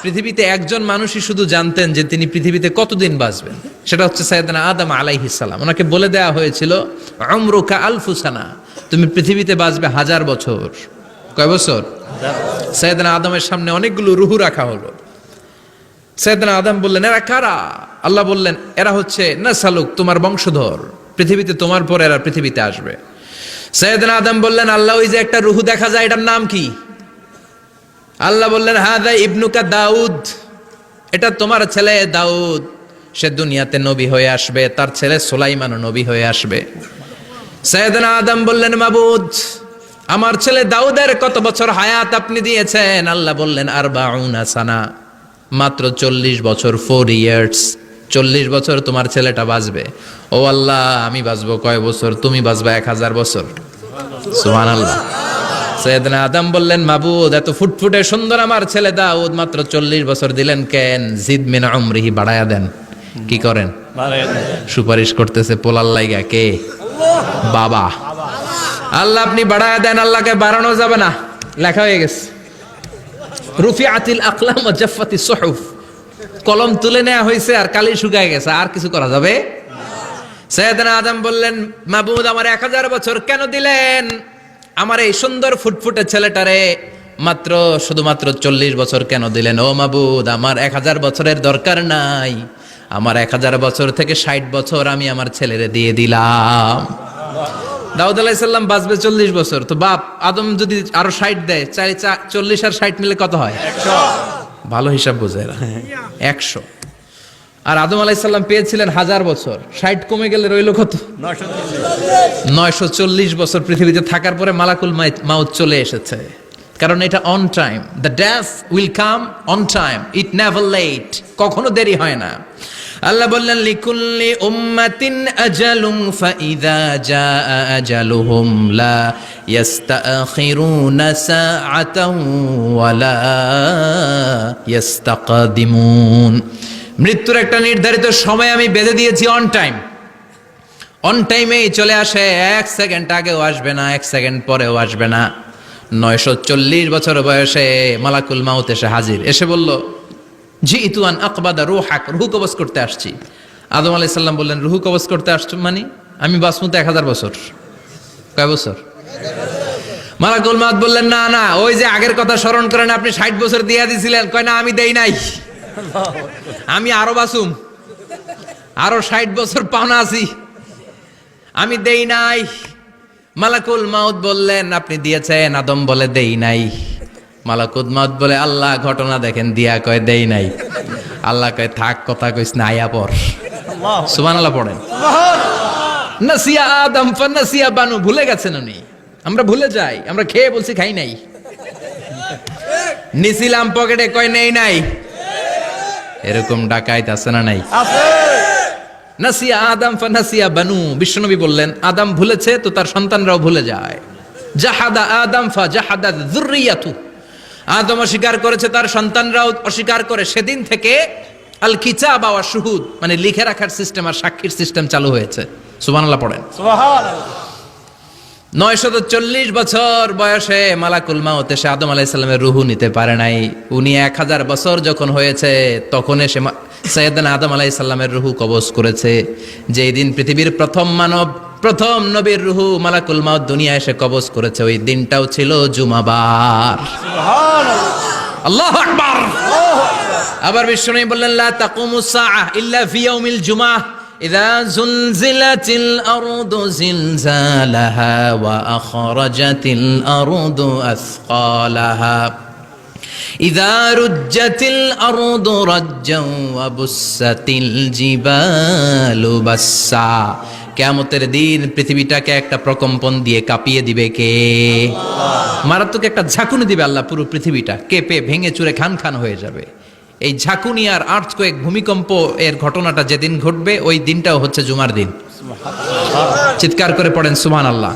পৃথিবীতে একজন মানুষই শুধু জানতেন যে তিনি পৃথিবীতে কতদিন বাঁচবেন, সেটা হচ্ছে সাইয়েদনা আদম আলাইহিস সালাম। ওনাকে বলে দেওয়া হয়েছিল উমরুকা আলফু সানা, তুমি পৃথিবীতে বাঁচবে 1000 বছর। কয় বছর? সাইয়েদনা আদমের সামনে অনেকগুলো রুহু রাখা হলো। সাইয়েদনা আদম বললেন, এরা কারা? আল্লাহ বললেন, এরা হচ্ছে নাসালুক, তোমার বংশধর, পৃথিবীতে তোমার পর এরা পৃথিবীতে আসবে। সাইয়েদনা আদম বললেন, আল্লাহ ওই যে একটা রুহু দেখা যায়, এটার নাম কি? আল্লাহ বললেন, হাদা ইবনুকা দাউদ, এটা তোমার ছেলে দাউদ, সে দুনিয়াতে নবী হয়ে আসবে, তার ছেলে সুলাইমানও নবী হয়ে আসবে। সাইয়েদনা আদম বললেন, মাবুদ, আমার ছেলে দাউদের কত বছর হায়াত আপনি দিয়েছেন? আল্লাহ বললেন, 40 সানা, মাত্র 40 বছর, 4 ইয়ার্স, 40 বছর তোমার ছেলেটা বাঁচবে। ও আল্লাহ, আমি বাঁচবো কয় বছর? তুমি বাঁচবা 1000 বছর। সুবহানাল্লাহ। সাইয়েদনা আদম বললেন, মাবুদ, এত ফুটফুটে সুন্দর আমার ছেলে দাউদ, মাত্র 40 বছর দিলেন কেন? জিদ মিন উমরিহি, বাড়ায়া দেন। কি করেন? সুপারিশ করতেছে পোলার লাইগা। কে? বাবা। আল্লাহ আপনি বাড়ায়া দেন। আল্লাহকে বাড়ানো যাবে না, লেখা হয়ে গেছে। রুফিআতিল আকলাম ওয়া জাফফাতিস সুহুফ, কলম তুলে নেওয়া হয়েছে আর কালি শুকায় গেছে, আর কিছু করা যাবে? সাইয়েদনা আদম বললেন, মাবুদ, আমার 1000 বছর কেন দিলেন? আমার এই সুন্দর ফুটফুটে ছেলেটারে মাত্র শুধুমাত্র 40 বছর কেন দিলেন? ও মাবুদ, আমার 1000 বছরের দরকার নাই, আমার 1000 বছর থেকে 60 বছর আমি আমার ছেলেরে দিয়ে দিলাম। দাউদ আলাইহিস সালাম বাঁচবে 40 বছর, তো বাপ আদম যদি আরো 60 দেয়, 40 আর 60 মিলে কত হয়? 100। ভালো হিসাব বোঝে না, 100। আর আদম আলাইহিস সালাম পেয়েছিলেন 1000 বছর, 60 কমে গেলে রইল কত? 940 বছর পৃথিবীতে থাকার পরে মালাকুল মাউত চলে এসেছে। কারণ এটা on time, the death will come on time, it never late, কখনো দেরি হয় না। আল্লাহ বললেন, লিকুল্লি উম্মাতিন আজালুন ফাইযা জাআ আজালুহুম লা ইস্তাখিরুনা সাআতান ওয়ালা ইস্তাকদিমুন। মৃত্যুর একটা নির্ধারিত সময় আমি বেঁধে দিয়েছি, অন টাইম, অন টাইমেই চলে আসে, 1 সেকেন্ড আগেও আসবে না, 1 সেকেন্ড পরেও আসবে না। 940 বছর বয়সে মালাকুল মাউত এসে হাজির, এসে বলল, জিইতু আন আকবাদা রূহাক, রূহ কবজ করতে আসছি। আদম আলাইহিস সালাম বললেন, রূহ কবজ করতে আসছো মানে? আমি বাঁচবো তো 1000 বছর। কয় বছর? মালাকুল মাউত বললেন, না না, ওই যে আগের কথা স্মরণ করেন, আপনি 60 বছর দিয়ে দিয়েছিলেন। কয় না, আমি দেই নাই, আমি আরো বাঁচুম, আরো 60 বছর পাওনা আছি, আমি দেই নাই। মালাকুল মাউত বললেন, আপনি দিয়েছেন? আদম বলে, দেই নাই। মালাকুল মাউত বলে, আল্লাহ ঘটনা দেখেন, দিয়া কয় দেই নাই। আল্লাহ কয়, থাক, কথা কইস না, আয়া পর। সুবহানাল্লাহ পড়েন। নাসিয়া আদম ফানাসিয়া বানু, ভুলে গেছেন উনি। আমরা ভুলে যাই, আমরা খেয়ে বলছি খাই নাই, নিছিলাম পকেটে, কয় নেই নাই। এরকম ডাকাইত আছে না নাই? নাসিয়া আদম ফানাসিয়া বানু, বিশ্বনবী বললেন, আদম ভুলেছে তো তার সন্তানরাও ভুলে যায়। জাহাদা আদম ফাজাহাদা যুররিয়াতু, আদম অস্বীকার করেছে, তার সন্তানরাও অস্বীকার করে। সেদিন থেকে আল কিতাব ওয়া শুহুদ, মানে লিখে রাখার সিস্টেম আর সাক্ষীর সিস্টেম চালু হয়েছে। সুবহানাল্লাহ পড়েন। সুবহানাল্লাহ। 940 বছর বয়সে মালাকুল মাউত এসে আদম আলাইহিস সালামের রূহ নিতে পারে নাই। উনি 1000 বছর যখন হয়েছে তখন এসে সাইয়েদনা আদম আলাইহিস সালামের রূহ কবজ করেছে। যেই দিন পৃথিবীর প্রথম মানব, প্রথম নবীর রূহ মালাকুল মাউত দুনিয়া এসে কবজ করেছে, ওই দিনটাও ছিল জুমাবার। সুবহানাল্লাহ, আল্লাহু আকবার। আবার বিশ্বনবী বললেন, লা তাকুমুস সাআহ ইল্লা ফি ইয়াউমিল জুমআহ ইযা যুলজিলাতিল আরদু জিলজালাহা ওয়া আখরাজাতিল আরদু আসকালাহা ইযা রুজ্জাতিল আরদু রাজ্জান ওয়া বুসাতিল জিবালু বাসসা। কিয়ামতের দিন পৃথিবীটাকে একটা প্রকম্পন দিয়ে কাঁপিয়ে দিবে কে? আল্লাহ। মারাত্মক একটা ঝাঁকুনি দিবে আল্লাহ, পুরো পৃথিবীটা কেঁপে ভেঙে চুরে খান খান হয়ে যাবে। এই ঝাঁকুনি আর আর্থকোয়েক, ভূমিকম্প এর ঘটনাটা যেদিন ঘটবে ওই দিনটাও হচ্ছে জুমার দিন। চিৎকার করে পড়েন সুবহানাল্লাহ।